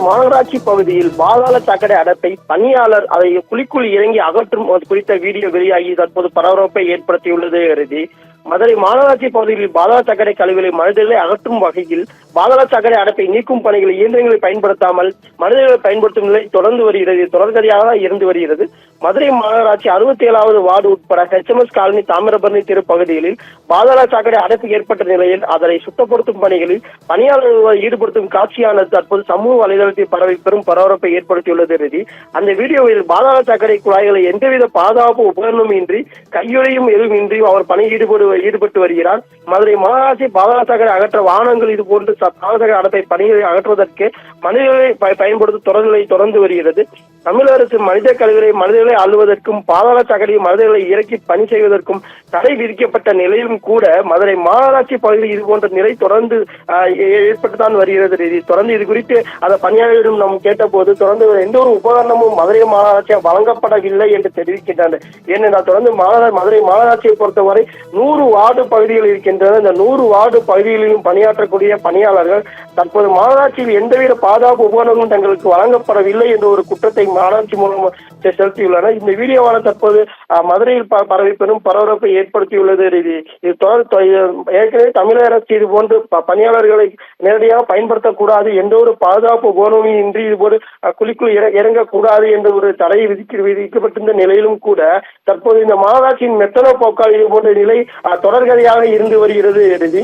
மாநகராட்சி பகுதியில் பாதாள சாக்கடை அடைப்பை பணியாளர் அதை குழிக்குள் இறங்கி அகற்றும் குறித்த வீடியோ வெளியாகி தற்போது பரபரப்பை ஏற்படுத்தியுள்ளது கருதி மதுரை மாநகராட்சி பகுதியில் பாதாள சாக்கடை கழிவுகளை மனிதர்களை அகற்றும் வகையில் பாதாள சாக்கடை அடைப்பை நீக்கும் பணிகளை இயந்திரங்களை பயன்படுத்தாமல் மனிதர்களை பயன்படுத்தும் நிலை தொடர்ந்து வருகிறது, தொடர்கதையாக இருந்து வருகிறது. மதுரை மாநகராட்சி 67வது வார்டு உட்பட HMS காலனி, தாமிரபரணி தெரு பகுதிகளில் பாதாள சாக்கடை அடைப்பு ஏற்பட்ட நிலையில் அதனை சுத்தப்படுத்தும் பணிகளில் பணியாளர்களை ஈடுபடுத்தும் காட்சியானது தற்போது சமூக வலைதளத்தில் பரவி பெரும் பரபரப்பை ஏற்படுத்தியுள்ளது. அந்த வீடியோவில் பாதாள சாக்கடை குழாய்களை எந்தவித பாதுகாப்பு உபகரணமும் இன்றி கையுறையும் எதுவுமின்றி அவர் பணி ஈடுபட்டு வருகிறார். மதுரை மாநகராட்சி பாதாள சாக்கடை அகற்ற வாகனங்கள் இதுபோன்று பாதாள சாக்கடை அடைப்பை பணிகளை அகற்றுவதற்கு மனிதர்களை பயன்படுத்தும் தொடர்களை தொடர்ந்து வருகிறது. தமிழக அரசு மனித கழிவுகளை மனிதர்களை அள்ளுவதற்கும் பாதாள சாக்கடையை மனிதர்களை இறக்கி பணி செய்வதற்கும் தடை விதிக்கப்பட்ட நிலையிலும் கூட மதுரை மாநகராட்சி பகுதியில் இதுபோன்ற நிலை தொடர்ந்து ஏற்பட்டுதான் வருகிறது. தொடர்ந்து இது குறித்து அந்த பணியாளர்களிடம் நாம் கேட்டபோது தொடர்ந்து எந்த ஒரு உபகரணமும் மதுரை மாநகராட்சியால் வழங்கப்படவில்லை என்று தெரிவிக்கின்றனர். ஏனென்றால் தொடர்ந்து மதுரை மாநகராட்சியை பொறுத்தவரை 100 வார்டு பகுதிகள் இருக்கின்றன. இந்த 100 வார்டு பகுதிகளிலும் பணியாற்றக்கூடிய பணியாளர்கள் தற்போது மாநகராட்சியில் எந்தவித பாதுகாப்பு உபகரணங்களும் தங்களுக்கு வழங்கப்படவில்லை என்ற ஒரு குற்றத்தை மாநகராட்சி மூலம் செலுத்தியுள்ளனர். இந்த வீடியோவான தற்போது மதுரையில் பரவி பெரும் பரபரப்பை ஏற்படுத்தியுள்ளது. ஏற்கனவே தமிழக அரசு இது போன்று பணியாளர்களை நேரடியாக பயன்படுத்தக்கூடாது, எந்த ஒரு பாதுகாப்பு உபகரணமும் இன்றி இதுபோன்று குழிக்குள் இறங்கக்கூடாது என்ற ஒரு தடை விதிக்கப்பட்டிருந்த நிலையிலும் கூட தற்போது இந்த மாநகராட்சியின் மெத்தன போக்கால் இது போன்ற நிலை தொடர்கதையாக இருந்து வருகிறது.